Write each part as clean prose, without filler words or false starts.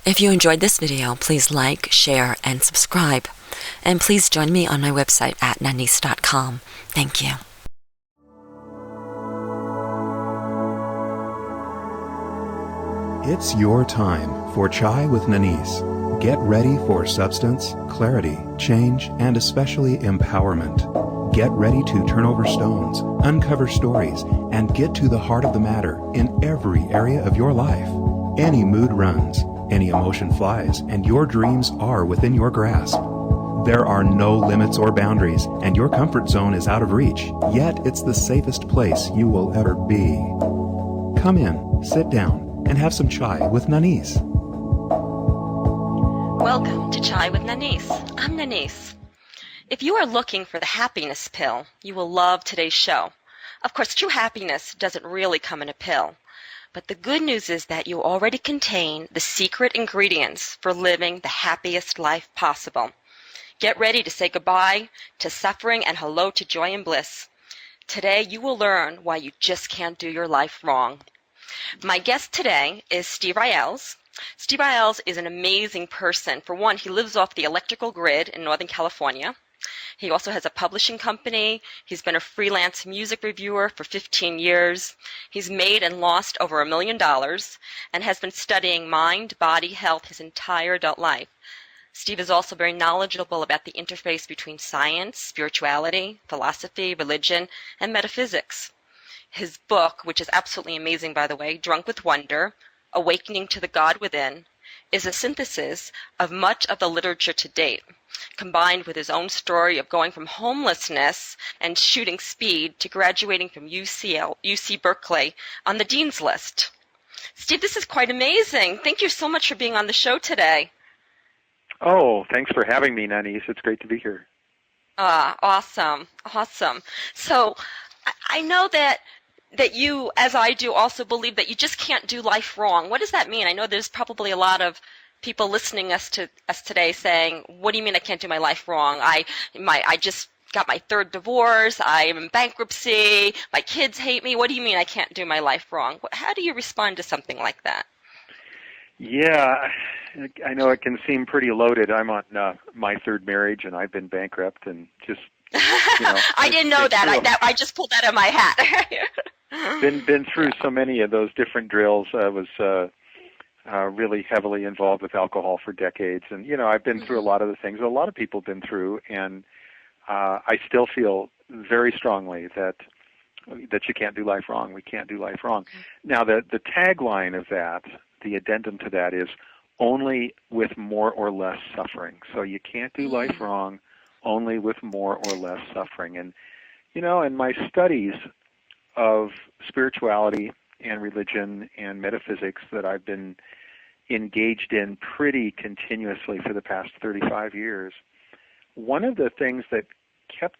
If you enjoyed this video, please like, share, and subscribe. And please join me on my website at nanice.com. Thank you. It's your time for Chai with Nanice. Get ready for substance, clarity, change, and especially empowerment. Get ready to turn over stones, uncover stories, and get to the heart of the matter in every area of your life. Any mood runs, any emotion flies, and your dreams are within your grasp. There are no limits or boundaries, and your comfort zone is out of reach, yet it's the safest place you will ever be. Come in, sit down, and have some chai with Nanice. Welcome to Chai with Nanice. I'm Nanice. If you are looking for the happiness pill, you will love today's show. Of course, true happiness doesn't really come in a pill. But the good news is that you already contain the secret ingredients for living the happiest life possible. Get ready to say goodbye to suffering and hello to joy and bliss. Today, you will learn why you just can't do your life wrong. My guest today is Steve Ryal. Steve Ryal is an amazing person. For one, he lives off the electrical grid in Northern California. He also has a publishing company. He's been a freelance music reviewer for 15 years. He's made and lost over $1 million and has been studying mind, body, health his entire adult life. Steve is also very knowledgeable about the interface between science, spirituality, philosophy, religion, and metaphysics. His book, which is absolutely amazing, by the way, Drunk with Wonder, Awakening to the God Within, is a synthesis of much of the literature to date, combined with his own story of going from homelessness and shooting speed to graduating from UC Berkeley on the Dean's List. Steve, this is quite amazing. Thank you so much for being on the show today. Oh, thanks for having me, Nanice. It's great to be here. Awesome. So I know that you, as I do, also believe that you just can't do life wrong. What does that mean? I know there's probably a lot of people listening to us today saying, what do you mean I can't do my life wrong? I just got my third divorce. I am in bankruptcy. My kids hate me. What do you mean I can't do my life wrong? How do you respond to something like that? Yeah, I know it can seem pretty loaded. I'm on my third marriage, and I've been bankrupt and just, I didn't know that. I just pulled that out of my hat. been through so many of those different drills. I was really heavily involved with alcohol for decades, and I've been through a lot of the things a lot of people have been through, and I still feel very strongly that you can't do life wrong. We can't do life wrong. Now, the tagline of that, the addendum to that, is only with more or less suffering. So you can't do life wrong, only with more or less suffering. And in my studies of spirituality and religion and metaphysics that I've been engaged in pretty continuously for the past 35 years, one of the things that kept,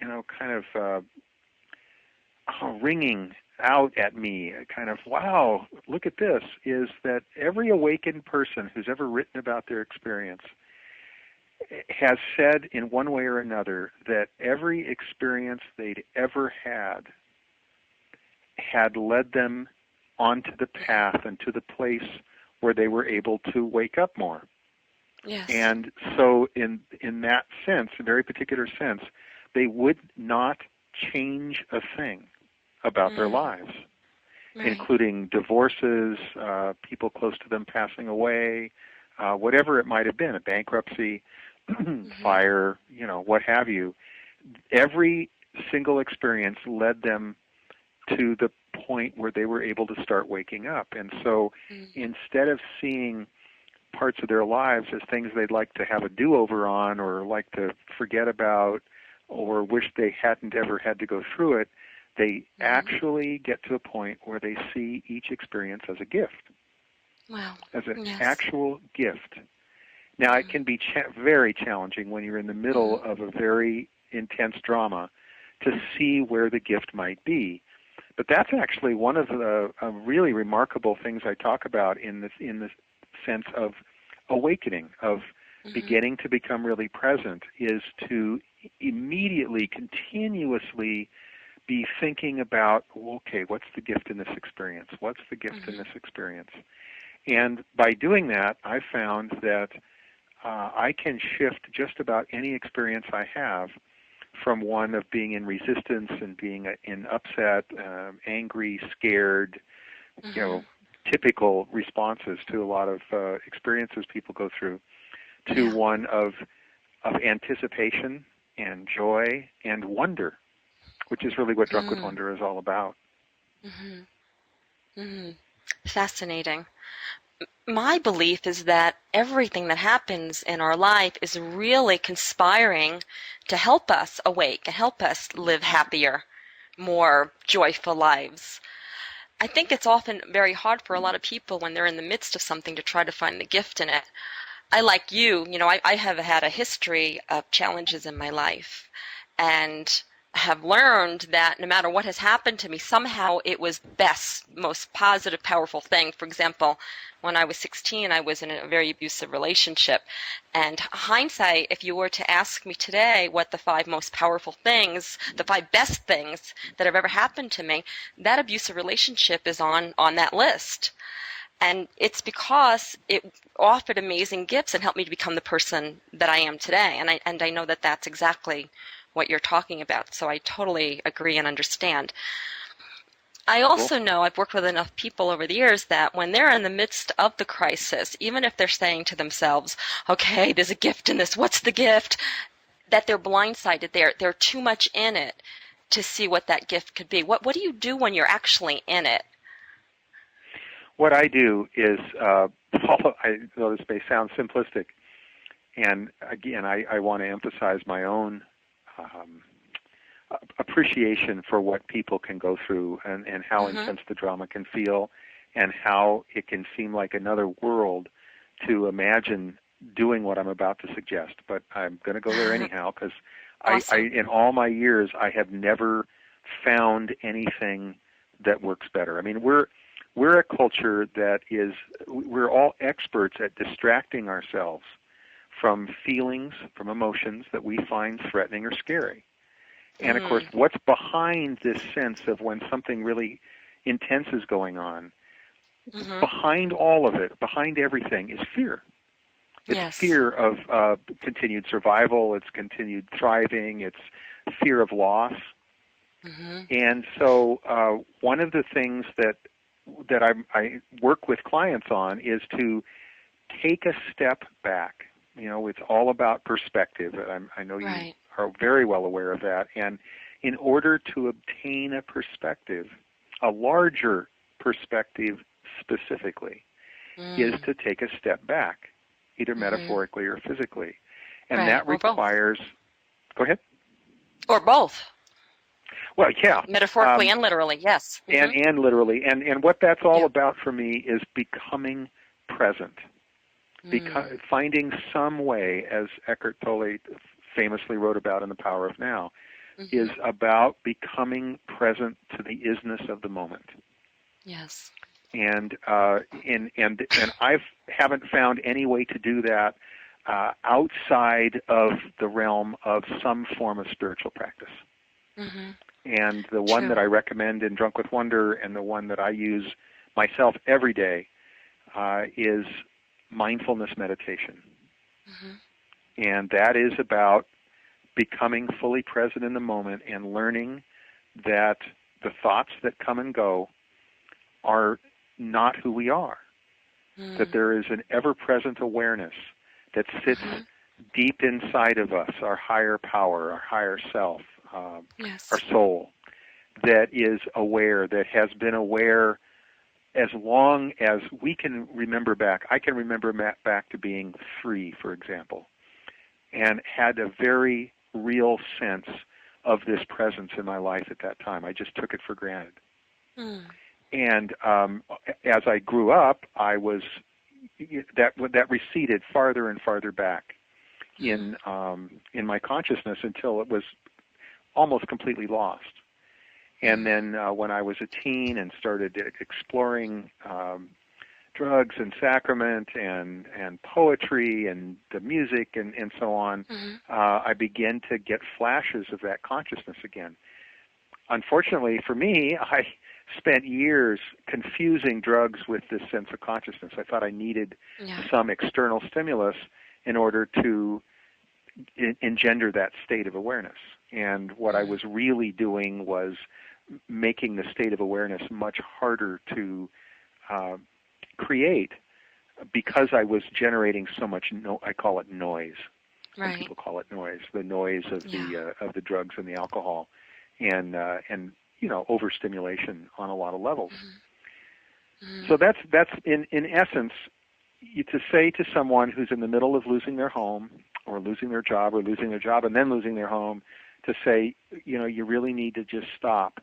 kind of ringing out at me, kind of, wow, look at this, is that every awakened person who's ever written about their experience has said in one way or another that every experience they'd ever had led them onto the path and to the place where they were able to wake up more. Yes. And so in that sense, a very particular sense, they would not change a thing about their lives, including divorces, people close to them passing away, whatever it might have been, a bankruptcy, fire, what have you. Every single experience led them to the point where they were able to start waking up. And so instead of seeing parts of their lives as things they'd like to have a do-over on or like to forget about or wish they hadn't ever had to go through it, they actually get to a point where they see each experience as a gift. Wow. As an actual gift. Now, it can be very challenging when you're in the middle of a very intense drama to see where the gift might be. But that's actually one of the really remarkable things I talk about in the sense of awakening, of beginning to become really present, is to immediately, continuously be thinking about, okay, what's the gift in this experience? What's the gift in this experience? And by doing that, I found that I can shift just about any experience I have from one of being in resistance and being in upset, angry, scared, typical responses to a lot of experiences people go through, to one of anticipation and joy and wonder, which is really what Drunk with Wonder is all about. Fascinating. My belief is that everything that happens in our life is really conspiring to help us awake and help us live happier, more joyful lives. I think it's often very hard for a lot of people when they're in the midst of something to try to find the gift in it. I, like you, I have had a history of challenges in my life, and have learned that no matter what has happened to me, somehow it was best, most positive, powerful thing. For example, when I was 16, I was in a very abusive relationship. And hindsight, if you were to ask me today what the 5 most powerful things, the 5 best things that have ever happened to me, that abusive relationship is on that list. And it's because it offered amazing gifts and helped me to become the person that I am today. And I know that that's exactly what you're talking about. So I totally agree and understand. I also know, I've worked with enough people over the years, that when they're in the midst of the crisis, even if they're saying to themselves, okay, there's a gift in this, what's the gift? That they're blindsided. They're too much in it to see what that gift could be. What do you do when you're actually in it? What I do is, I know this may sound simplistic, and again, I want to emphasize my own appreciation for what people can go through and how intense the drama can feel, and how it can seem like another world to imagine doing what I'm about to suggest. But I'm going to go there anyhow, because awesome. In all my years, I have never found anything that works better. I mean, we're a culture that we're all experts at distracting ourselves from feelings, from emotions that we find threatening or scary. And, of course, what's behind this sense of when something really intense is going on, behind all of it, behind everything, is fear. It's fear of continued survival, it's continued thriving, it's fear of loss. And so one of the things that I work with clients on is to take a step back. It's all about perspective. I know you are very well aware of that. And in order to obtain a perspective, a larger perspective specifically, is to take a step back, either metaphorically or physically. And that requires... Go ahead. Or both. Well, yeah. Metaphorically and literally, yes. And literally. And what that's all about for me is becoming present. Finding some way, as Eckhart Tolle famously wrote about in The Power of Now, is about becoming present to the isness of the moment. Yes. And I haven't found any way to do that outside of the realm of some form of spiritual practice. And the one that I recommend in Drunk with Wonder, and the one that I use myself every day, is mindfulness meditation. And that is about becoming fully present in the moment and learning that the thoughts that come and go are not who we are. That there is an ever-present awareness that sits deep inside of us, our higher power, our higher self, our soul, that is aware, that has been aware as long as we can remember back. I can remember back to being 3, for example, and had a very real sense of this presence in my life at that time. I just took it for granted. And as I grew up, that receded farther and farther back in my consciousness until it was almost completely lost. And then when I was a teen and started exploring drugs and sacrament and poetry and the music and so on, I began to get flashes of that consciousness again. Unfortunately for me, I spent years confusing drugs with this sense of consciousness. I thought I needed some external stimulus in order to engender that state of awareness. And what I was really doing was making the state of awareness much harder to create because I was generating so much, I call it noise. Some people call it noise, the noise of the drugs and the alcohol, and overstimulation on a lot of levels. So that's in essence, to say to someone who's in the middle of losing their home or losing their job or losing their job and then losing their home, to say, you really need to just stop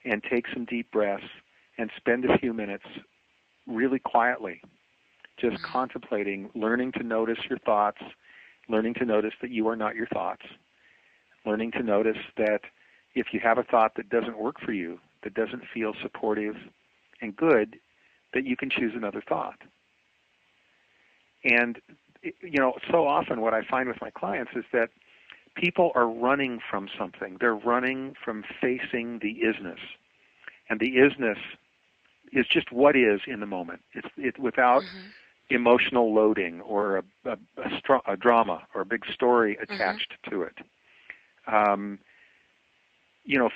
and take some deep breaths and spend a few minutes really quietly, just contemplating, learning to notice your thoughts, learning to notice that you are not your thoughts, learning to notice that if you have a thought that doesn't work for you, that doesn't feel supportive and good, that you can choose another thought. And, so often what I find with my clients is that people are running from something. They're running from facing the isness. And the isness is just what is in the moment. It's without emotional loading or a drama or a big story attached to it.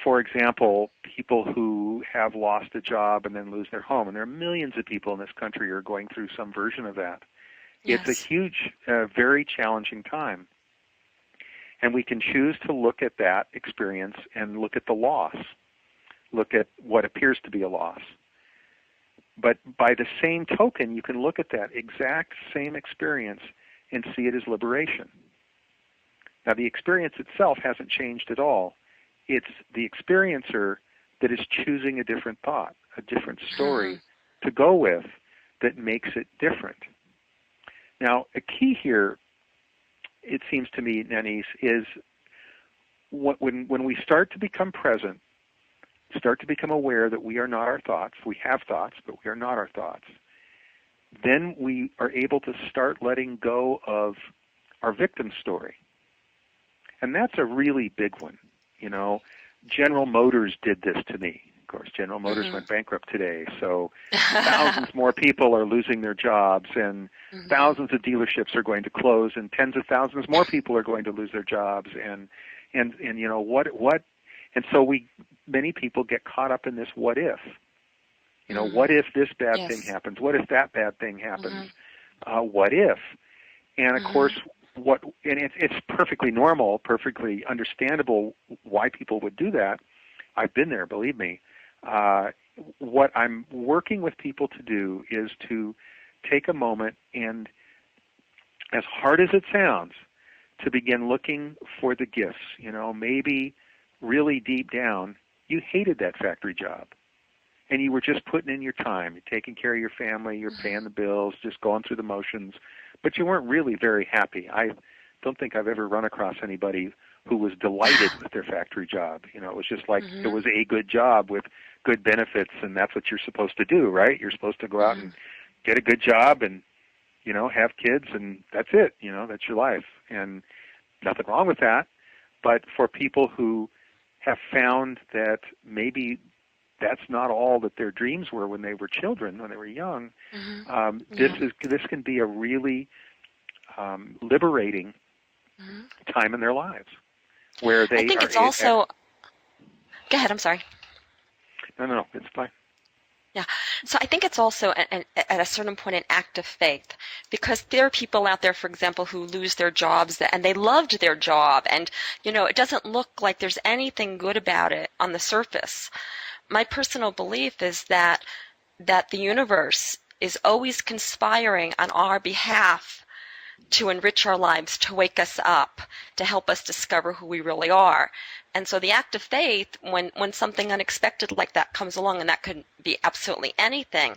For example, people who have lost a job and then lose their home, and there are millions of people in this country who are going through some version of that. Yes. It's a huge, very challenging time. And we can choose to look at that experience and look at the loss, look at what appears to be a loss. But by the same token, you can look at that exact same experience and see it as liberation. Now, the experience itself hasn't changed at all. It's the experiencer that is choosing a different thought, a different story to go with that makes it different. Now, a key here, it seems to me, Nanice, is when we start to become present, start to become aware that we are not our thoughts, we have thoughts, but we are not our thoughts, then we are able to start letting go of our victim story. And that's a really big one. General Motors did this to me. Of course, General Motors went bankrupt today, so thousands more people are losing their jobs, and thousands of dealerships are going to close, and tens of thousands more people are going to lose their jobs, and what, and so many people get caught up in this what if. What if this bad thing happens? What if that bad thing happens? What if? And of course, it's perfectly normal, perfectly understandable why people would do that. I've been there, believe me. What I'm working with people to do is to take a moment and, as hard as it sounds, to begin looking for the gifts. Maybe really deep down, you hated that factory job. And you were just putting in your time. You're taking care of your family, you're paying the bills, just going through the motions. But you weren't really very happy. I don't think I've ever run across anybody who was delighted with their factory job. It was just like it was a good job with good benefits, and that's what you're supposed to do, right? You're supposed to go out and get a good job and, have kids, and that's it. That's your life. And nothing wrong with that. But for people who have found that maybe that's not all that their dreams were when they were children, when they were young, this can be a really liberating time in their lives, where they. I think it's also. Go ahead. I'm sorry. No, it's fine. Yeah. So I think it's also, at a certain point, an act of faith, because there are people out there, for example, who lose their jobs and they loved their job, and it doesn't look like there's anything good about it on the surface. My personal belief is that the universe is always conspiring on our behalf to enrich our lives, to wake us up, to help us discover who we really are. And so the act of faith, when something unexpected like that comes along, and that could be absolutely anything,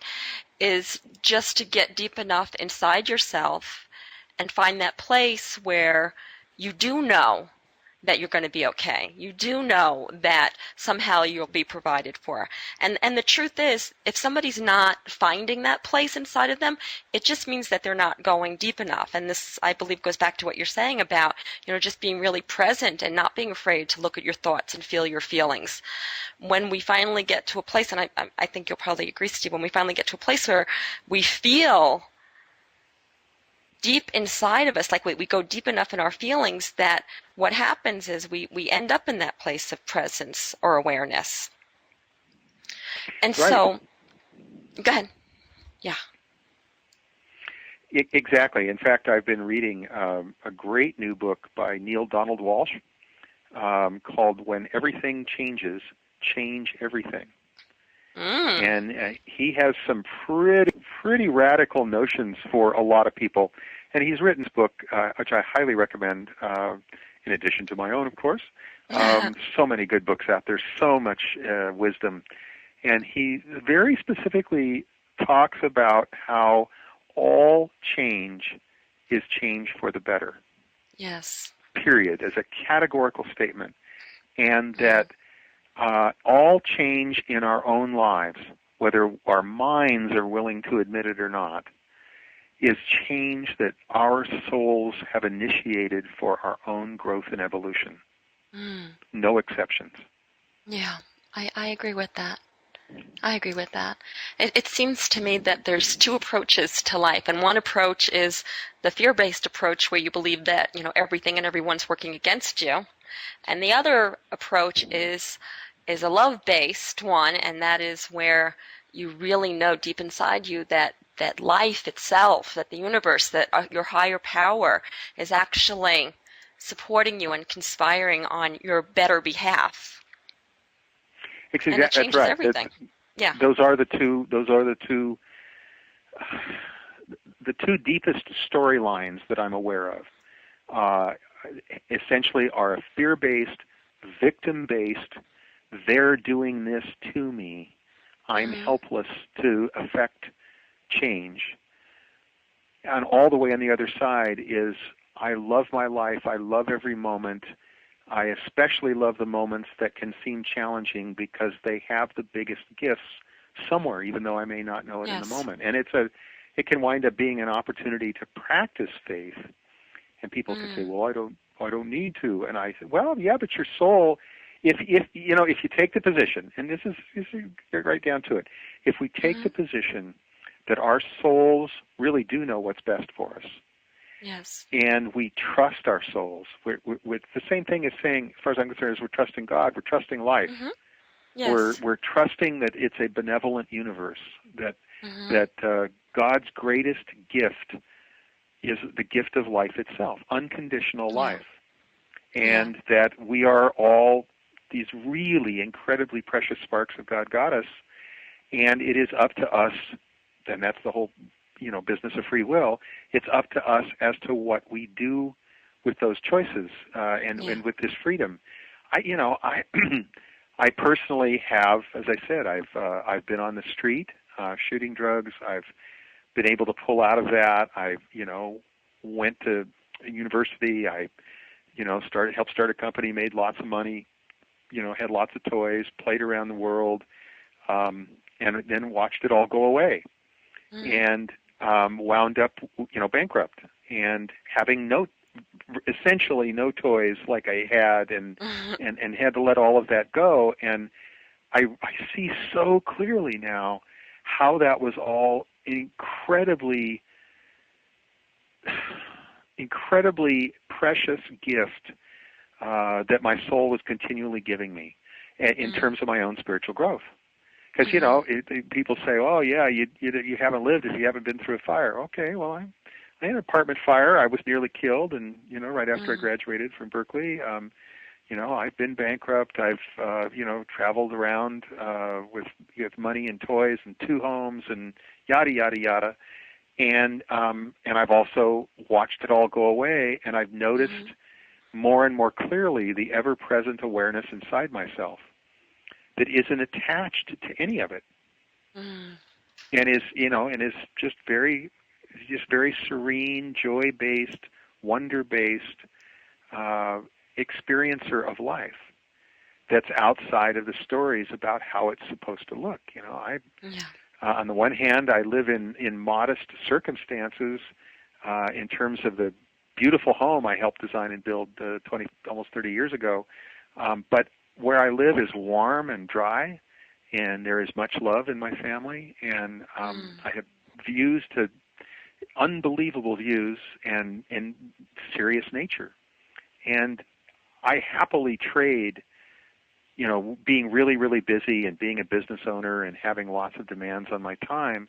is just to get deep enough inside yourself and find that place where you do know that you're going to be okay. You do know that somehow you'll be provided for. And the truth is, if somebody's not finding that place inside of them, it just means that they're not going deep enough. And this, I believe, goes back to what you're saying about, just being really present and not being afraid to look at your thoughts and feel your feelings. When we finally get to a place, and I think you'll probably agree, Steve, when we finally get to a place where we feel deep inside of us, like we go deep enough in our feelings, that what happens is we end up in that place of presence or awareness. And Right. so, go ahead. Yeah. Exactly. In fact, I've been reading a great new book by Neil Donald Walsh called When Everything Changes, Change Everything. And he has some pretty radical notions for a lot of people. And he's written this book, which I highly recommend, in addition to my own, of course. So many good books out there, so much wisdom. And he very specifically talks about how all change is change for the better. Yes. Period, as a categorical statement. And that all change in our own lives, whether our minds are willing to admit it or not, is change that our souls have initiated for our own growth and evolution. No exceptions. Yeah, I agree with that. I agree with that. It seems to me that there's two approaches to life, and one approach is the fear-based approach where you believe that, everything and everyone's working against you. And the other approach is a love-based one, and that is where you really know deep inside you that life itself, that the universe, that your higher power is actually supporting you and conspiring on your better behalf. And it changes That's right. everything. Yeah. Those are the two deepest storylines that I'm aware of. Essentially are a fear-based, victim-based, they're doing this to me, I'm helpless to affect change. And all the way on the other side is, I love my life, I love every moment, I especially love the moments that can seem challenging because they have the biggest gifts somewhere, even though I may not know it in the moment. And it can wind up being an opportunity to practice faith. And people can say, well, I don't need to. And I say, well, yeah, but your soul, if you take the position, and this is get right down to it, if we take the position that our souls really do know what's best for us, yes, and we trust our souls, we're the same thing as saying, as far as I'm concerned, is we're trusting God, we're trusting life. Yes. We're trusting that it's a benevolent universe, that God's greatest gift is the gift of life itself, unconditional life, and that we are all these really incredibly precious sparks of God Goddess, and it is up to us, and that's the whole business of free will, it's up to us as to what we do with those choices and with this freedom. I personally have, as I said, I've been on the street shooting drugs. I've been able to pull out of that. I went to university. I helped start a company, made lots of money, had lots of toys, played around the world, and then watched it all go away, and wound up bankrupt and having essentially no toys like I had, and had to let all of that go. And I see so clearly now how that was all incredibly precious gift that my soul was continually giving me in terms of my own spiritual growth. Because people say, "Oh, yeah, you haven't lived if you haven't been through a fire." Okay, well, I had an apartment fire. I was nearly killed, and right after I graduated from Berkeley. I've been bankrupt. I've traveled around with money and toys and 2 homes and yada yada yada, and I've also watched it all go away, and I've noticed more and more clearly the ever-present awareness inside myself that isn't attached to any of it, and is just very serene, joy-based, wonder-based, experiencer of life that's outside of the stories about how it's supposed to look. On the one hand, I live in modest circumstances in terms of the beautiful home I helped design and build almost 30 years ago. But where I live is warm and dry, and there is much love in my family, and I have unbelievable views and serious nature. And I happily trade, being really, really busy and being a business owner and having lots of demands on my time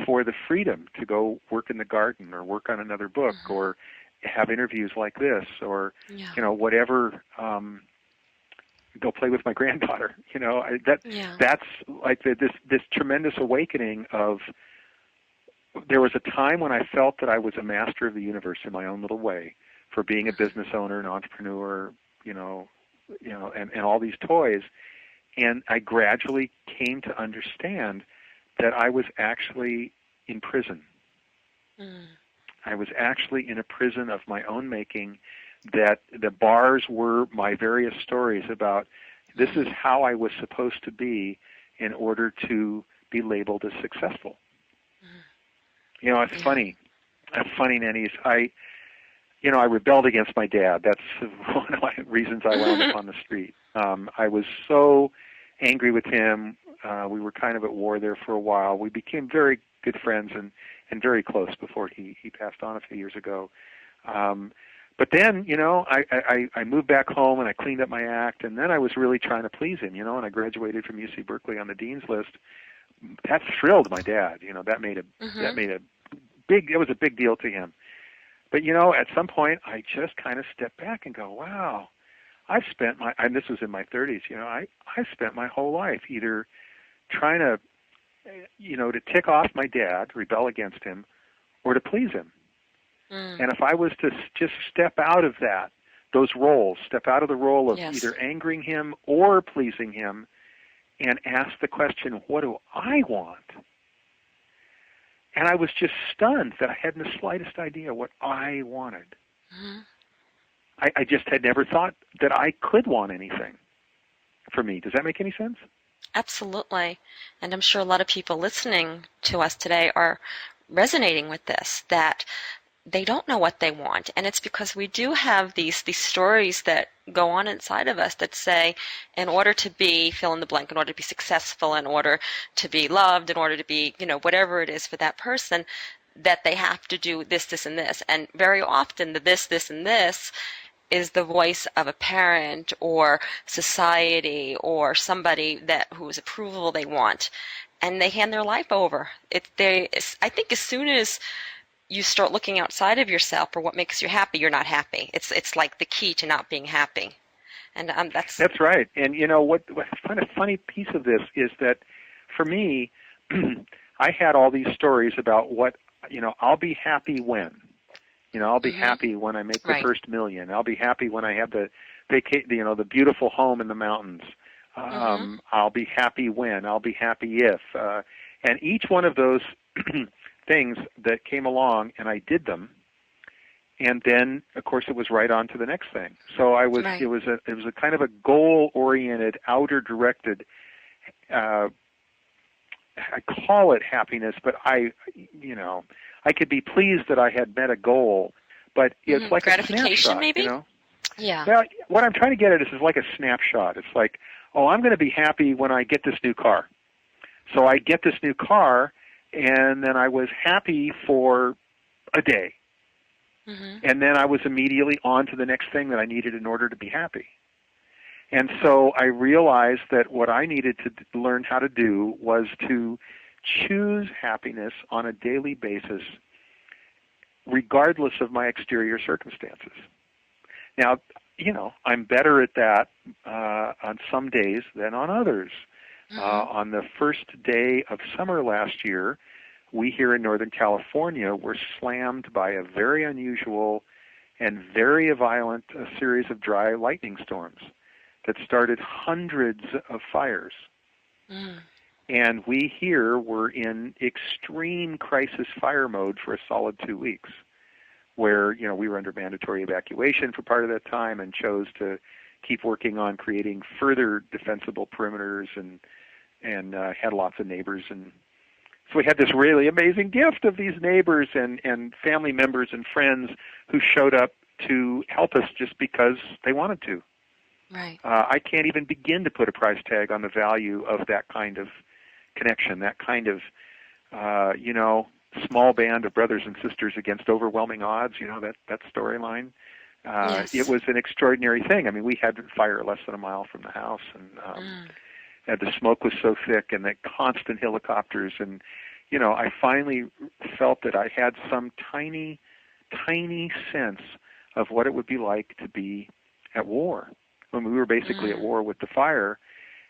for the freedom to go work in the garden or work on another book or have interviews like this or, whatever, go play with my granddaughter. That's like this tremendous awakening of, there was a time when I felt that I was a master of the universe in my own little way for being a business owner, an entrepreneur, and all these toys. And I gradually came to understand that I was actually in prison. I was actually in a prison of my own making, that the bars were my various stories about this is how I was supposed to be in order to be labeled as successful. It's funny. It's funny, Nanice. I rebelled against my dad. That's one of my reasons I wound up on the street. I was so angry with him. We were kind of at war there for a while. We became very good friends and very close before he passed on a few years ago. But then, I moved back home and I cleaned up my act, and then I was really trying to please him, and I graduated from UC Berkeley on the dean's list. That thrilled my dad. It was a big deal to him. But, at some point I just kind of stepped back and go, wow, I've spent and this was in my 30s, I spent my whole life either trying to, to tick off my dad, rebel against him, or to please him. And if I was to just step out of those roles, step out of the role of either angering him or pleasing him, and ask the question, what do I want? And I was just stunned that I hadn't the slightest idea what I wanted. I just had never thought that I could want anything for me. Does that make any sense? Absolutely. And I'm sure a lot of people listening to us today are resonating with this, that they don't know what they want. And it's because we do have these stories that go on inside of us that say, in order to be fill in the blank, in order to be successful, in order to be loved, in order to be, whatever it is for that person, that they have to do this, this, and this. And very often the this, and this is the voice of a parent or society or somebody whose approval they want. And they hand their life over. I think as soon as you start looking outside of yourself for what makes you happy, you're not happy. It's like the key to not being happy. And that's right. And what kind of funny piece of this is that for me, I had all these stories about what, I'll be happy when. I'll be happy when I make the first million. I'll be happy when I have the beautiful home in the mountains. I'll be happy when. I'll be happy if. And each one of those things that came along, and I did them, and then of course it was right on to the next thing. So it was a kind of a goal-oriented, outer-directed. I call it happiness, but I could be pleased that I had met a goal, but it's like a snapshot, maybe? Yeah. Well, what I'm trying to get at is like a snapshot. It's like, I'm going to be happy when I get this new car. So I get this new car, and then I was happy for a day. And then I was immediately on to the next thing that I needed in order to be happy. And so I realized that what I needed to learn how to do was to choose happiness on a daily basis, regardless of my exterior circumstances. Now, I'm better at that on some days than on others. On the first day of summer last year, we here in Northern California were slammed by a very unusual and very violent series of dry lightning storms that started hundreds of fires. And we here were in extreme crisis fire mode for a solid 2 weeks. where, we were under mandatory evacuation for part of that time and chose to keep working on creating further defensible perimeters and had lots of neighbors. And so we had this really amazing gift of these neighbors and family members and friends who showed up to help us just because they wanted to. Right. I can't even begin to put a price tag on the value of that kind of connection, that kind of, small band of brothers and sisters against overwhelming odds, that storyline. Yes. It was an extraordinary thing. I mean, we had fire less than a mile from the house, and the smoke was so thick, and the constant helicopters, and I finally felt that I had some tiny, tiny sense of what it would be like to be at war, when we were basically at war with the fire.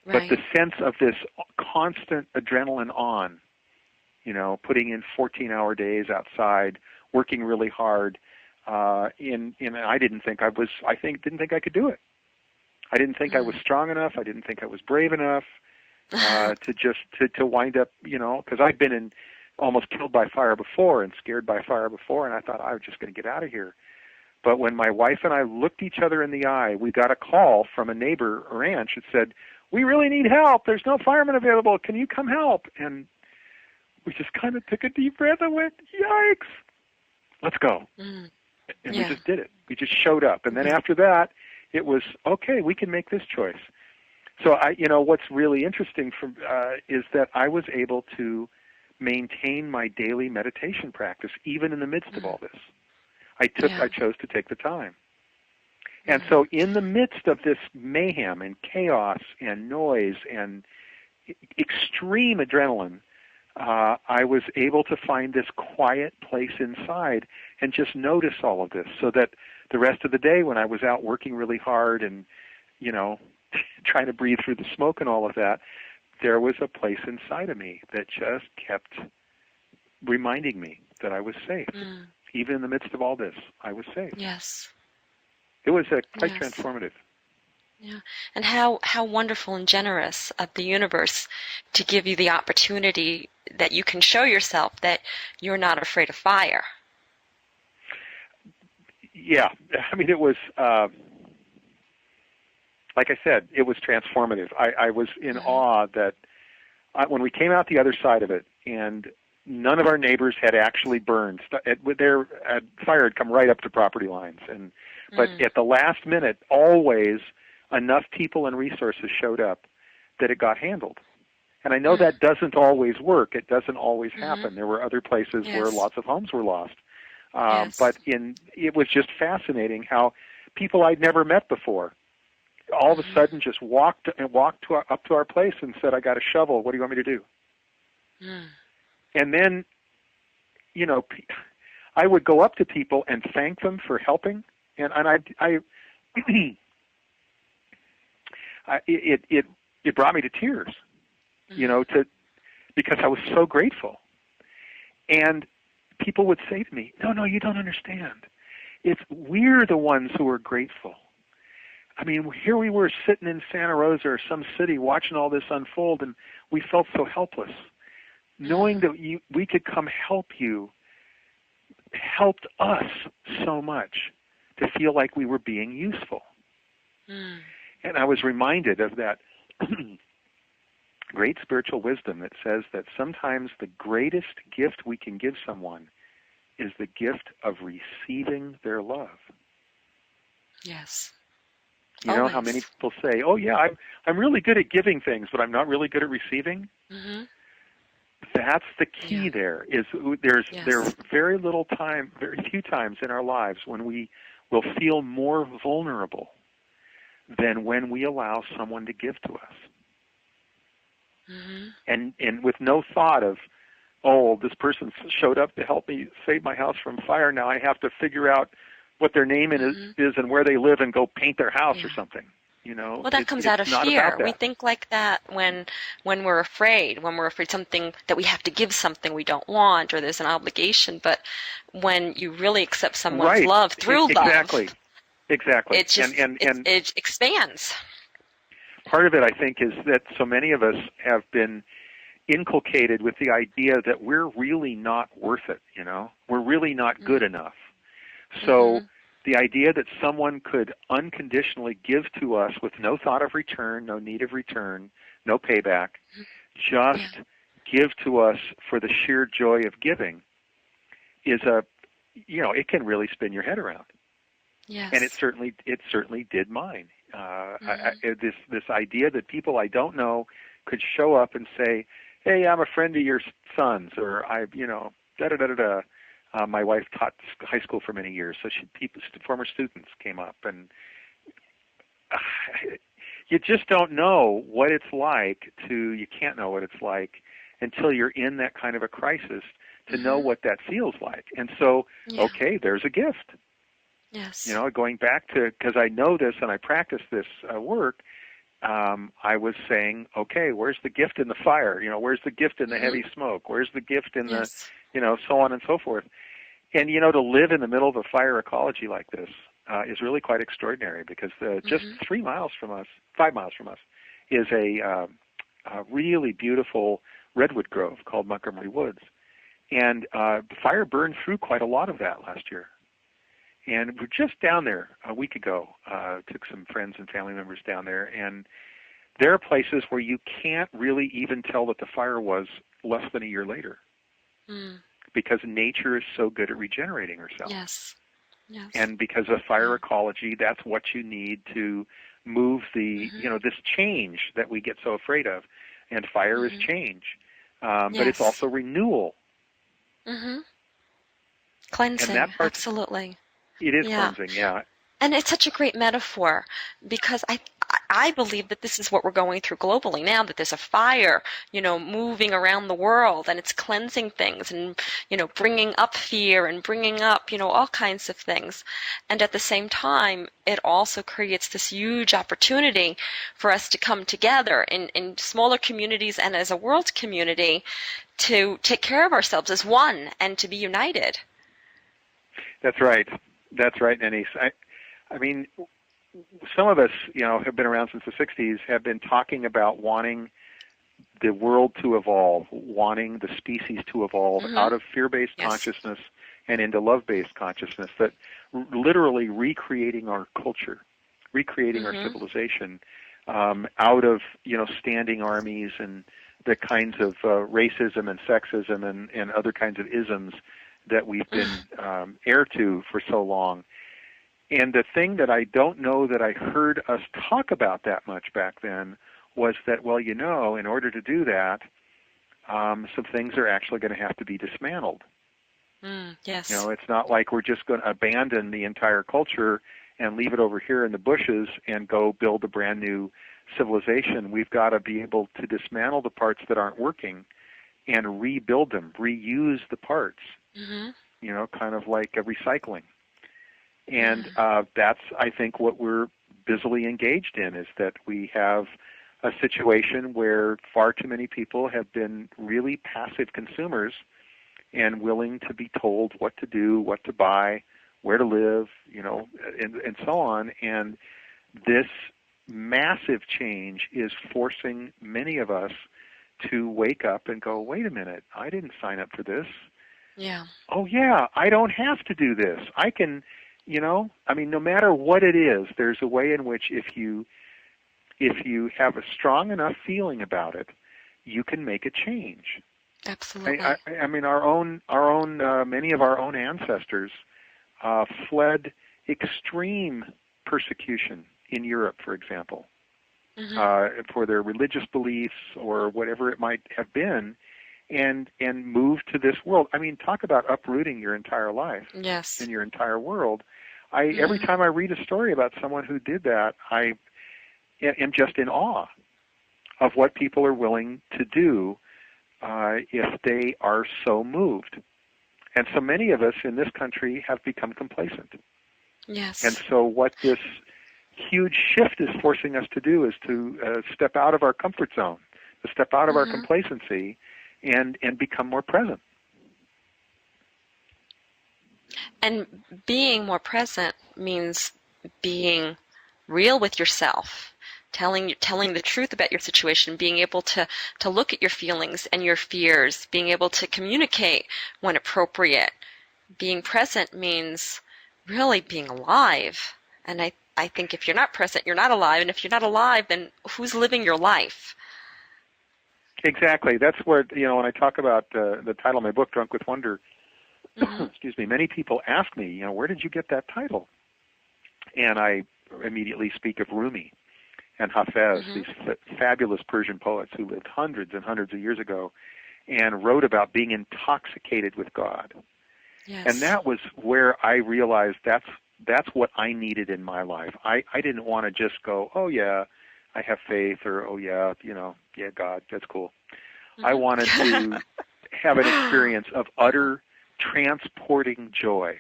Right. But the sense of this constant adrenaline on, putting in 14-hour days outside, working really hard. I didn't think I could do it. I didn't think I was strong enough. I didn't think I was brave enough to wind up, because I'd been almost killed by fire before and scared by fire before, and I thought I was just going to get out of here. But when my wife and I looked each other in the eye, we got a call from a neighbor ranch that said, "We really need help. There's no firemen available. Can you come help?" And we just kind of took a deep breath and went, "Yikes, let's go." And we just did it. We just showed up. And then after that, it was, okay, we can make this choice. So what's really interesting is that I was able to maintain my daily meditation practice even in the midst of all this. I chose to take the time. And so in the midst of this mayhem and chaos and noise and extreme adrenaline, I was able to find this quiet place inside and just notice all of this, so that the rest of the day when I was out working really hard and, trying to breathe through the smoke and all of that, there was a place inside of me that just kept reminding me that I was safe. Even in the midst of all this, I was safe. Yes. It was quite transformative. Yeah. And how wonderful and generous of the universe to give you the opportunity that you can show yourself that you're not afraid of fire. Yeah. I mean, it was, like I said, it was transformative. I was in awe that when we came out the other side of it, and none of our neighbors had actually burned. Their fire had come right up to property lines. But at the last minute, always enough people and resources showed up that it got handled. And I know that doesn't always work. It doesn't always happen. There were other places where lots of homes were lost. But it was just fascinating how people I'd never met before all of a sudden just walked up to our place and said, "I got a shovel. What do you want me to do?" And then, I would go up to people and thank them for helping, and it brought me to tears, because I was so grateful. And people would say to me, "No, you don't understand. We're the ones who are grateful. I mean, here we were sitting in Santa Rosa or some city watching all this unfold, and we felt so helpless. Knowing that we could come help you helped us so much to feel like we were being useful." And I was reminded of that great spiritual wisdom that says that sometimes the greatest gift we can give someone is the gift of receiving their love. Yes. You know how many people say, "Oh yeah, I'm really good at giving things, but I'm not really good at receiving." That's the key. There are very few times in our lives when we will feel more vulnerable than when we allow someone to give to us. And with no thought of, "Oh, this person showed up to help me save my house from fire. Now I have to figure out what their name is and where they live and go paint their house or something." Well, that comes out of fear. We think like that when we're afraid, something that we have to give something we don't want, or there's an obligation. But when you really accept someone's love through love, exactly, it just it expands. Part of it, I think, is that so many of us have been inculcated with the idea that we're really not worth it. We're really not good enough. So the idea that someone could unconditionally give to us with no thought of return, no need of return, no payback, just give to us for the sheer joy of giving is it can really spin your head around. Yes. And it certainly did mine. This idea that people I don't know could show up and say, "Hey, I'm a friend of your son's," or da da da da da. My wife taught high school for many years, so former students came up, and you just don't know what it's like you can't know what it's like until you're in that kind of a crisis to know what that feels like. And so, okay, there's a gift. Yes. Going back to, because I know this and I practice this work, I was saying, okay, where's the gift in the fire? Where's the gift in the heavy smoke? Where's the gift in the, so on and so forth. And, to live in the middle of a fire ecology like this is really quite extraordinary, because just 5 miles from us, is a really beautiful redwood grove called Montgomery Woods. And the fire burned through quite a lot of that last year. And we're just down there a week ago, took some friends and family members down there, and there are places where you can't really even tell that the fire was less than a year later, because nature is so good at regenerating herself. Yes. Yes. And because of fire ecology, that's what you need to move the, this change that we get so afraid of. And fire is change, but it's also renewal. Cleansing, and that part, absolutely. It is cleansing, yeah. And it's such a great metaphor, because I believe that this is what we're going through globally now, that there's a fire, moving around the world, and it's cleansing things and, bringing up fear and bringing up, all kinds of things. And at the same time, it also creates this huge opportunity for us to come together in smaller communities and as a world community to take care of ourselves as one and to be united. That's right. That's right, Nanice. I mean, some of us, have been around since the 60s, have been talking about wanting the world to evolve, wanting the species to evolve out of fear-based consciousness and into love-based consciousness, that literally recreating our culture, recreating our civilization out of, standing armies and the kinds of racism and sexism and other kinds of isms that we've been heir to for so long. And the thing that I don't know that I heard us talk about that much back then was that, well, in order to do that, some things are actually going to have to be dismantled. Yes. It's not like we're just going to abandon the entire culture and leave it over here in the bushes and go build a brand new civilization. We've got to be able to dismantle the parts that aren't working and rebuild them, reuse the parts, kind of like a recycling. And that's, I think, what we're busily engaged in, is that we have a situation where far too many people have been really passive consumers and willing to be told what to do, what to buy, where to live, and so on. And this massive change is forcing many of us to wake up and go, wait a minute, I didn't sign up for this. Yeah. Oh, yeah, I don't have to do this. I can... no matter what it is, there's a way in which if you have a strong enough feeling about it, you can make a change. Absolutely. Our own many of our own ancestors fled extreme persecution in Europe, for example, for their religious beliefs or whatever it might have been, and moved to this world. Talk about uprooting your entire life and your entire world. Every time I read a story about someone who did that, I am just in awe of what people are willing to do if they are so moved. And so many of us in this country have become complacent. Yes. And so what this huge shift is forcing us to do is to step out of our comfort zone, to step out of our complacency, and become more present. And being more present means being real with yourself, telling the truth about your situation, being able to look at your feelings and your fears, being able to communicate when appropriate. Being present means really being alive. And I think if you're not present, you're not alive. And if you're not alive, then who's living your life? Exactly. That's where, when I talk about the title of my book, Drunk with Wonder, Mm-hmm. excuse me, many people ask me, where did you get that title? And I immediately speak of Rumi and Hafez, Mm-hmm. these fabulous Persian poets who lived hundreds and hundreds of years ago and wrote about being intoxicated with God. Yes. And that was where I realized that's what I needed in my life. I didn't want to just go, oh yeah, I have faith, or oh yeah, yeah, God, that's cool. Mm-hmm. I wanted to have an experience of utter transporting joy,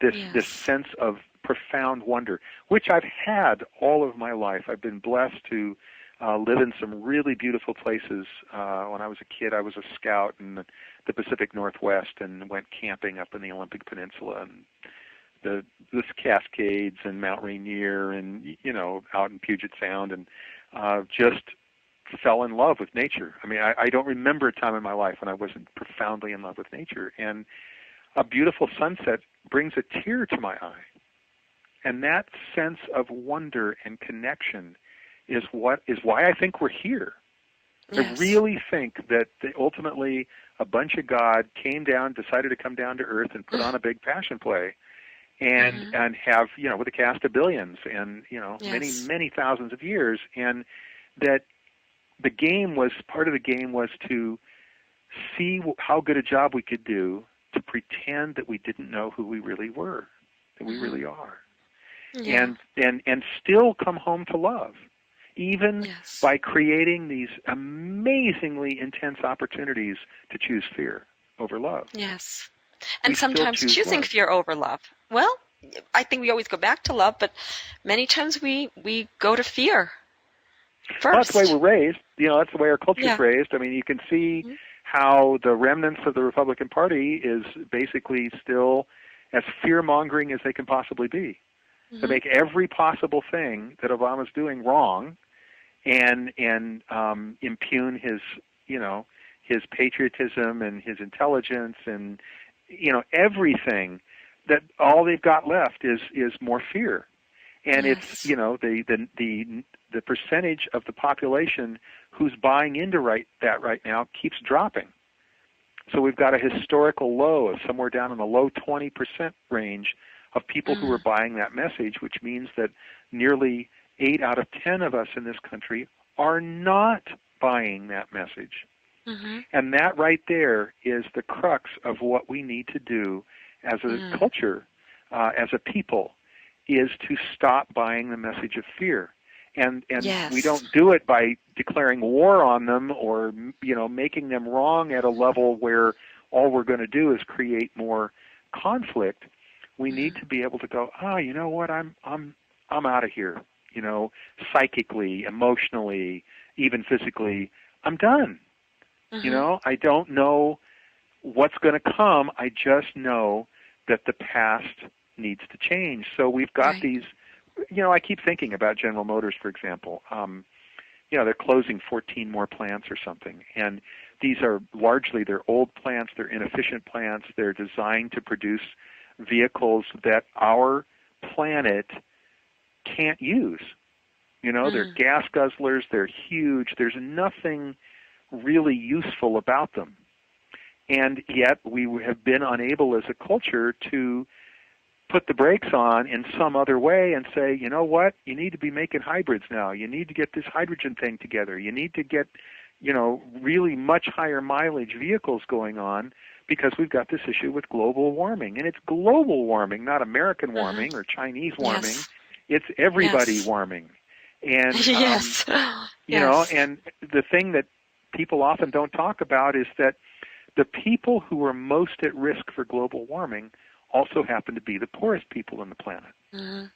this sense of profound wonder, which I've had all of my life. I've been blessed to live in some really beautiful places. When I was a kid, I was a scout in the Pacific Northwest and went camping up in the Olympic Peninsula and the Cascades and Mount Rainier and out in Puget Sound, and just fell in love with nature. I mean, I don't remember a time in my life when I wasn't profoundly in love with nature. And a beautiful sunset brings a tear to my eye. And that sense of wonder and connection is why I think we're here. Yes. I really think that ultimately a bunch of God decided to come down to earth and put on a big passion play and have, with a cast of billions and, Yes. many thousands of years, and that part of the game was to see how good a job we could do to pretend that we didn't know who we really were, that we really are. Yeah. And still come home to love, even by creating these amazingly intense opportunities to choose fear over love. Yes. And We still sometimes choose choosing love. fear over love. Well, I think we always go back to love, but many times we go to fear first. Well, that's the way we're raised. That's the way our culture's Yeah. raised. I mean, you can see how the remnants of the Republican Party is basically still as fear-mongering as they can possibly be. To make every possible thing that Obama's doing wrong, and impugn his his patriotism and his intelligence and everything. That all they've got left is more fear, and it's the percentage of the population who's buying into that right now keeps dropping. So we've got a historical low of somewhere down in the low 20% range of people who are buying that message, which means that nearly 8 out of 10 of us in this country are not buying that message. And that right there is the crux of what we need to do as a culture, as a people, is to stop buying the message of fear. And we don't do it by declaring war on them or making them wrong at a level where all we're going to do is create more conflict. We need to be able to go, you know what, I'm out of here. Psychically, emotionally, even physically, I'm done. I don't know what's going to come. I just know that the past needs to change. So we've got these, I keep thinking about General Motors, for example. They're closing 14 more plants or something. And these are largely, they're old plants, they're inefficient plants, they're designed to produce vehicles that our planet can't use. They're gas guzzlers, they're huge, there's nothing really useful about them. And yet we have been unable as a culture to put the brakes on in some other way and say, you know what, you need to be making hybrids now. You need to get this hydrogen thing together. You need to get, really much higher mileage vehicles going on because we've got this issue with global warming. And it's global warming, not American warming or Chinese warming. It's everybody warming. And, and the thing that people often don't talk about is that the people who are most at risk for global warming also happen to be the poorest people on the planet. And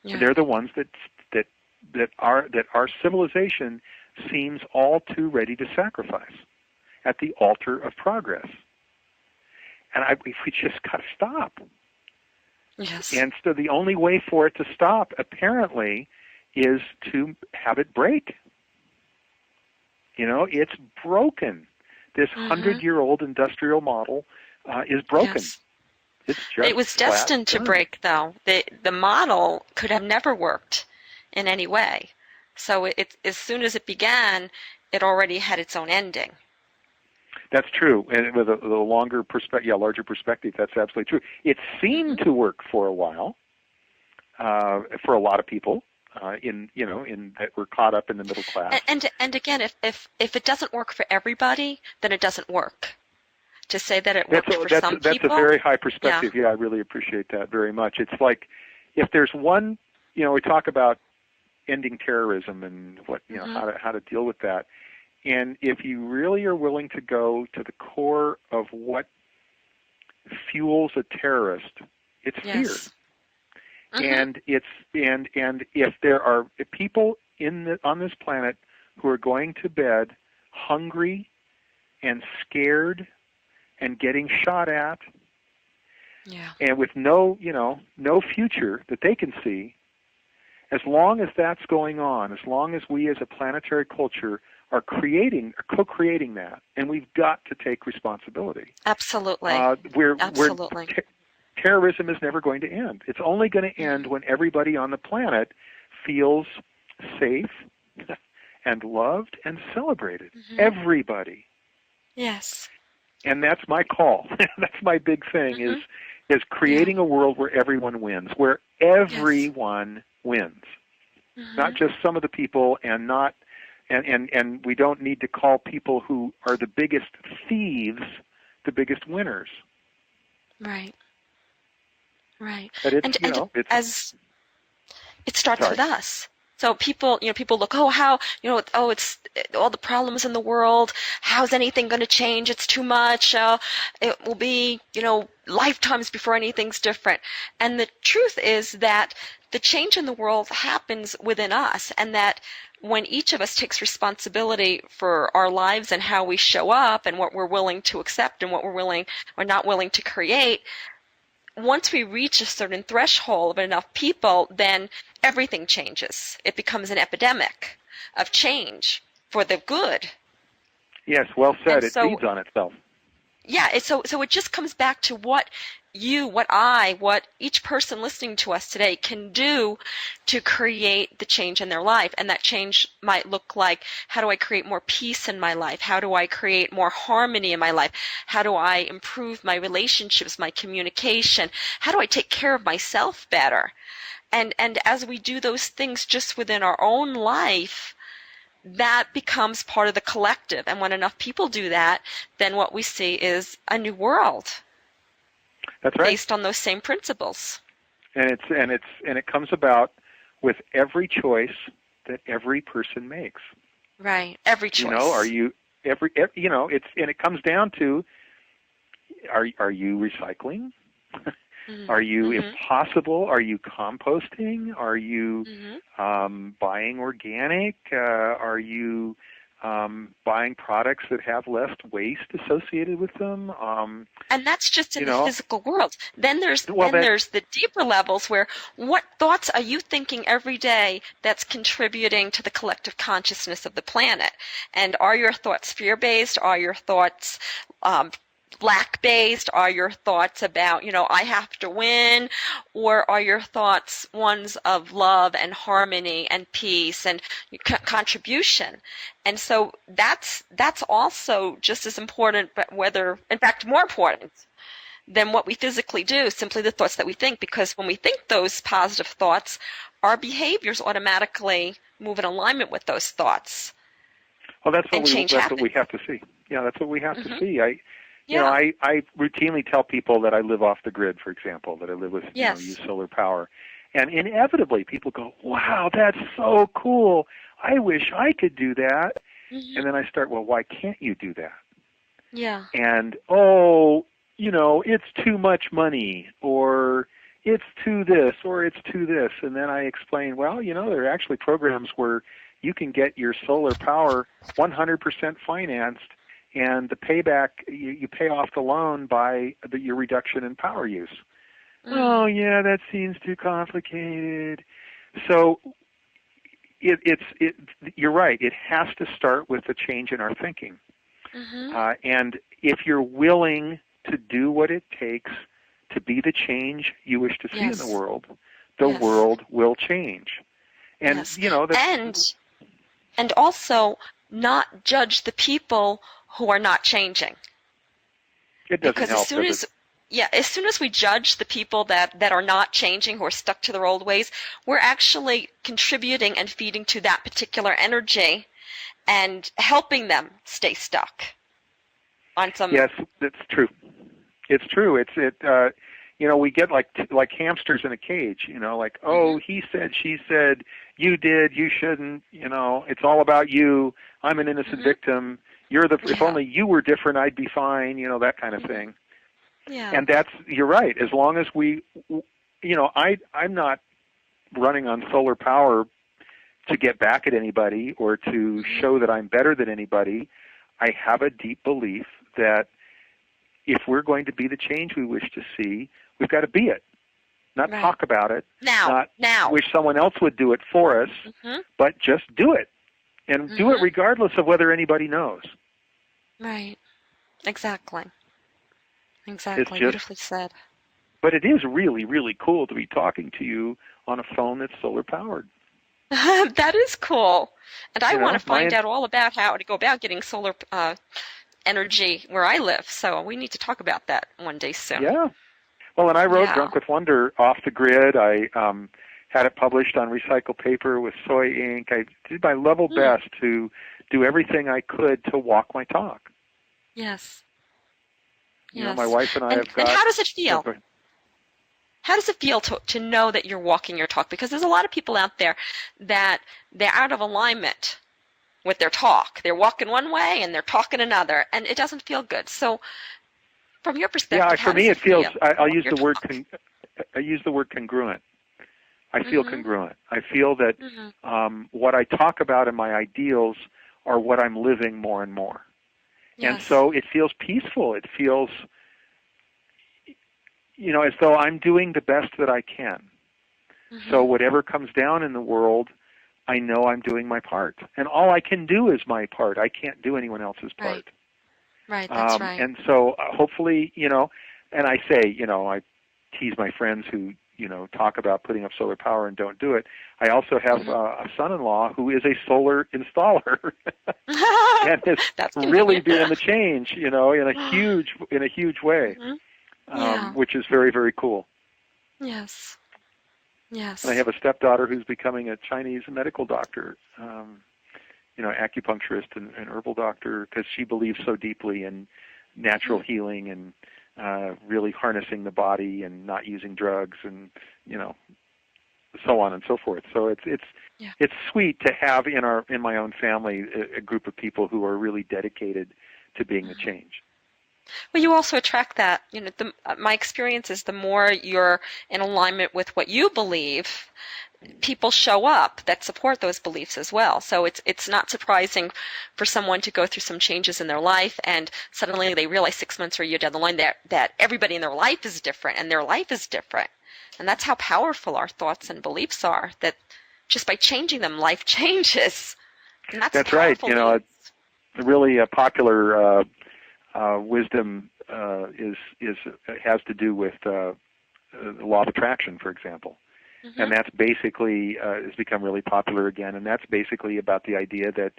they're the ones that our civilization seems all too ready to sacrifice at the altar of progress. And we just got to stop. Yes. And so the only way for it to stop, apparently, is to have it break. It's broken. This 100-year-old industrial model is broken. It's just It was destined to break, though. The model could have never worked in any way. So as soon as it began, it already had its own ending. That's true, and with a longer perspective, larger perspective, that's absolutely true. It seemed to work for a while, for a lot of people, in that we're caught up in the middle class. And again, if it doesn't work for everybody, then it doesn't work. To say that it works for some people. That's a very high perspective. Yeah, I really appreciate that very much. It's like if there's one, we talk about ending terrorism and what, how to deal with that. And if you really are willing to go to the core of what fuels a terrorist, it's fear. And if there are people on this planet who are going to bed hungry and scared and getting shot at, and with no future that they can see, as long as that's going on, as long as we as a planetary culture are co-creating that, and we've got to take responsibility. Absolutely. Terrorism is never going to end. It's only going to end when everybody on the planet feels safe and loved and celebrated. Everybody. Yes. And that's my call. That's my big thing, is creating a world where everyone wins, where everyone wins. Not just some of the people, and we don't need to call people who are the biggest thieves the biggest winners. Right. But as it starts with us. So people look, it's all the problems in the world. How's anything going to change? It's too much. It will be, lifetimes before anything's different. And the truth is that the change in the world happens within us, and that when each of us takes responsibility for our lives and how we show up and what we're willing to accept and what we're willing or not willing to create, once we reach a certain threshold of enough people, then everything changes. It becomes an epidemic of change for the good. Yes, well said. It feeds on itself. Yeah, so it just comes back to what each person listening to us today can do to create the change in their life. And that change might look like, how do I create more peace in my life? How do I create more harmony in my life? How do I improve my relationships, my communication? How do I take care of myself better? And as we do those things just within our own life, that becomes part of the collective. And when enough people do that, then what we see is a new world. That's right. Based on those same principles. And it comes about with every choice that every person makes. Right. Every choice. It comes down to, are you recycling? Are you, if possible, are you composting? Are you buying organic? Are you buying products that have less waste associated with them? And that's just in the physical world. Then there's the deeper levels where, what thoughts are you thinking every day that's contributing to the collective consciousness of the planet? And are your thoughts fear-based? Are your thoughts lack-based? Are your thoughts about, I have to win? Or are your thoughts ones of love and harmony and peace and contribution? And so that's also just as important, but in fact, more important than what we physically do, simply the thoughts that we think. Because when we think those positive thoughts, our behaviors automatically move in alignment with those thoughts. Well, that's what we have to see. Yeah, that's what we have to see. I routinely tell people that I live off the grid, for example, that I live with, use solar power. And inevitably people go, wow, that's so cool. I wish I could do that. And then I start, well, why can't you do that? Yeah. And, it's too much money, or it's too this, or it's too this. And then I explain, well, there are actually programs where you can get your solar power 100% financed, and the payback, you pay off the loan by your reduction in power use. Oh, yeah, that seems too complicated. So you're right. It has to start with a change in our thinking. And if you're willing to do what it takes to be the change you wish to see in Yes. the world, the Yes. world will change. And, Yes. that's... And also not judge the people who are not changing. It doesn't Because help, does it? as soon as we judge the people that are not changing, who are stuck to their old ways, we're actually contributing and feeding to that particular energy and helping them stay stuck on some. Yes, that's true. It's true. We get like hamsters in a cage. Like, oh, he said, she said, you did, you shouldn't. It's all about you. I'm an innocent victim. If only you were different, I'd be fine. That kind of thing. Yeah. And you're right. As long as I'm not running on solar power to get back at anybody or to show that I'm better than anybody. I have a deep belief that if we're going to be the change we wish to see, we've got to be it. Not talk about it. Not wish someone else would do it for us, but just do it. And do it regardless of whether anybody knows. Right. Exactly. Beautifully said. But it is really, really cool to be talking to you on a phone that's solar powered. That is cool. And I want to find out all about how to go about getting solar energy where I live. So we need to talk about that one day soon. Yeah. Well, and I wrote Drunk with Wonder off the grid. I had it published on recycled paper with soy ink. I did my level best to do everything I could to walk my talk. Yes. My wife and I have got... And how does it feel? How does it feel to know that you're walking your talk? Because there's a lot of people out there that they're out of alignment with their talk. They're walking one way and they're talking another, and it doesn't feel good. So from your perspective, for me it feels... I'll use the word... I use the word congruent. I feel congruent. I feel that what I talk about in my ideals are what I'm living more and more. Yes. And so it feels peaceful. It feels, as though I'm doing the best that I can. So whatever comes down in the world, I know I'm doing my part. And all I can do is my part. I can't do anyone else's part. Right, that's right. And so hopefully, and I say, I tease my friends who, talk about putting up solar power and don't do it. I also have a son-in-law who is a solar installer and is really doing the change, in a huge way, which is very, very cool. Yes. Yes. And I have a stepdaughter who's becoming a Chinese medical doctor, acupuncturist and herbal doctor, because she believes so deeply in natural healing and really harnessing the body and not using drugs and so on and so forth. So it's sweet to have in my own family a group of people who are really dedicated to being the change. Well, you also attract that. My experience is the more you're in alignment with what you believe, people show up that support those beliefs as well. So it's not surprising for someone to go through some changes in their life and suddenly they realize 6 months or a year down the line that everybody in their life is different and their life is different. And that's how powerful our thoughts and beliefs are, that just by changing them, life changes. And that's right. It's really a popular wisdom has to do with the law of attraction, for example. And that's basically has become really popular again. And that's basically about the idea that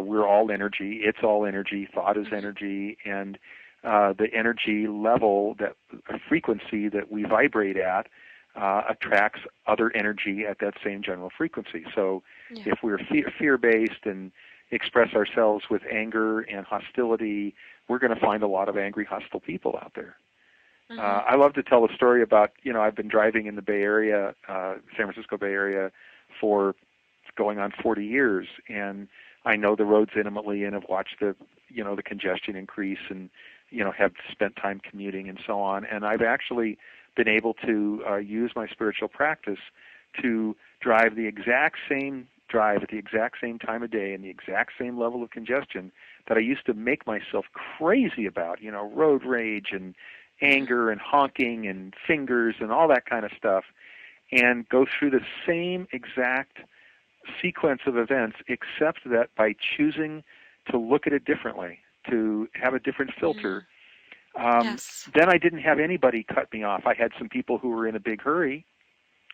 we're all energy. It's all energy. Thought is energy. And the energy level, that frequency that we vibrate at, attracts other energy at that same general frequency. So if we're fear-based and express ourselves with anger and hostility, we're going to find a lot of angry, hostile people out there. I love to tell a story about, I've been driving in the Bay Area, San Francisco Bay Area, for going on 40 years, and I know the roads intimately and have watched the congestion increase and, have spent time commuting and so on. And I've actually been able to use my spiritual practice to drive the exact same drive at the exact same time of day and the exact same level of congestion that I used to make myself crazy about, road rage and anger and honking and fingers and all that kind of stuff, and go through the same exact sequence of events, except that by choosing to look at it differently, to have a different filter, Yes. Then I didn't have anybody cut me off. I had some people who were in a big hurry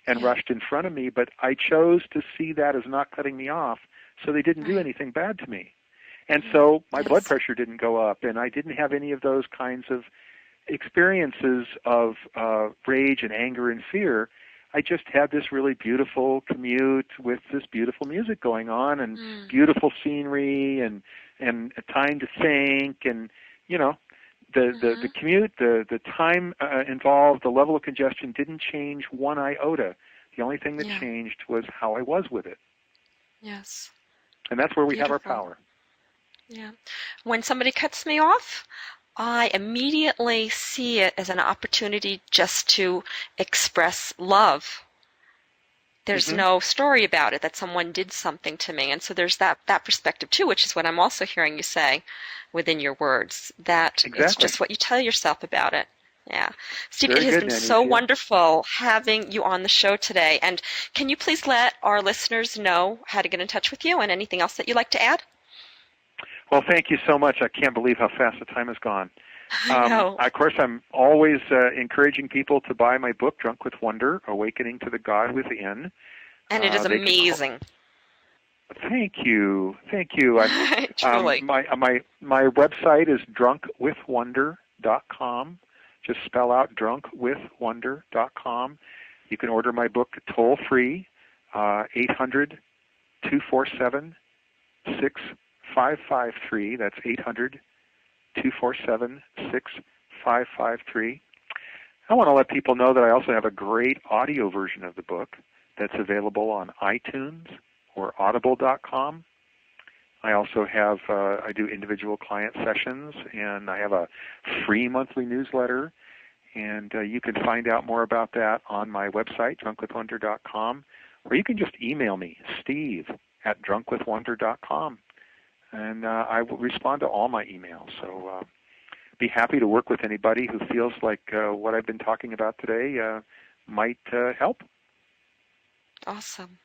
and rushed in front of me, but I chose to see that as not cutting me off, so they didn't do anything bad to me. And so my blood pressure didn't go up, and I didn't have any of those kinds of experiences of rage and anger and fear. I just had this really beautiful commute with this beautiful music going on, and beautiful scenery, and a time to think, and the commute, the time involved, the level of congestion didn't change one iota. The only thing that changed was how I was with it. Yes. And that's where we have our power. Yeah. When somebody cuts me off, I immediately see it as an opportunity just to express love. There's no story about it that someone did something to me. And so there's that perspective too, which is what I'm also hearing you say within your words, that it's just what you tell yourself about it. Yeah. Steve, it has been so wonderful having you on the show today. And can you please let our listeners know how to get in touch with you and anything else that you'd like to add? Well, thank you so much. I can't believe how fast the time has gone. I know. Of course, I'm always encouraging people to buy my book, Drunk with Wonder, Awakening to the God Within. And it is amazing. Thank you. Thank you. Truly. My website is drunkwithwonder.com. Just spell out drunkwithwonder.com. You can order my book toll-free, 800-247-6553. That's 800-247-6553. I want to let people know that I also have a great audio version of the book that's available on iTunes or audible.com. I also have, I do individual client sessions, and I have a free monthly newsletter, and you can find out more about that on my website, drunkwithwonder.com, or you can just email me, steve@drunkwithwonder.com, and I will respond to all my emails. So be happy to work with anybody who feels like what I've been talking about today might help. Awesome.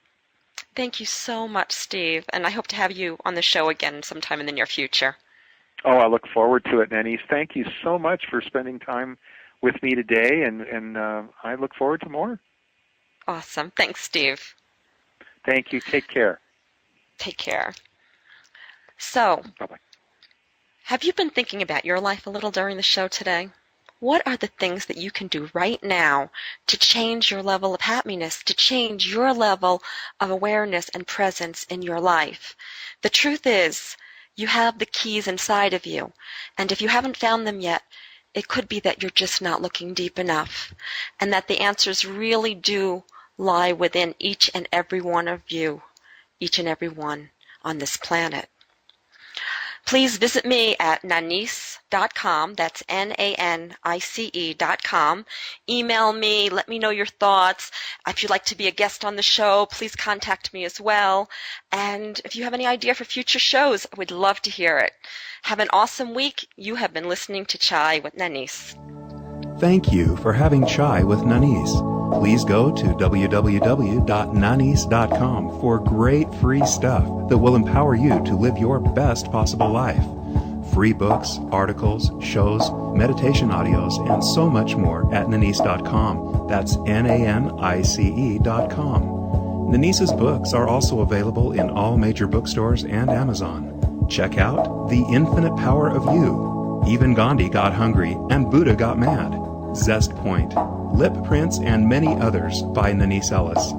Thank you so much, Steve, and I hope to have you on the show again sometime in the near future. Oh, I look forward to it, Nanice. Thank you so much for spending time with me today, and I look forward to more. Awesome. Thanks, Steve. Thank you. Take care. Take care. So, bye-bye. Have you been thinking about your life a little during the show today? What are the things that you can do right now to change your level of happiness, to change your level of awareness and presence in your life? The truth is, you have the keys inside of you, and if you haven't found them yet, it could be that you're just not looking deep enough, and that the answers really do lie within each and every one of you, each and every one on this planet. Please visit me at nanice.com. That's NANICE.com. Email me. Let me know your thoughts. If you'd like to be a guest on the show, please contact me as well. And if you have any idea for future shows, I would love to hear it. Have an awesome week. You have been listening to Chai with Nanice. Thank you for having Chai with Nanice. Please go to www.nanice.com for great free stuff that will empower you to live your best possible life. Free books, articles, shows, meditation audios, and so much more at nanice.com. That's NANICE.com. Nanice's books are also available in all major bookstores and Amazon. Check out The Infinite Power of You, Even Gandhi Got Hungry and Buddha Got Mad, Zest Point, Lip Prints, and many others by Nanice Ellis.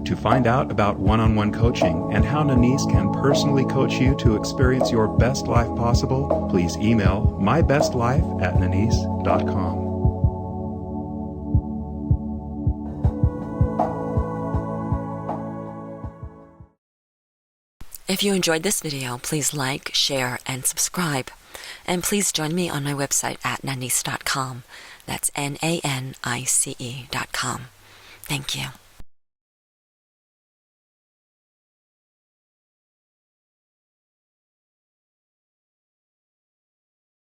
To find out about one-on-one coaching and how Nanice can personally coach you to experience your best life possible, please email mybestlife@nanice.com. If you enjoyed this video, please like, share, and subscribe. And please join me on my website at nanice.com. That's NANICE.com. Thank you.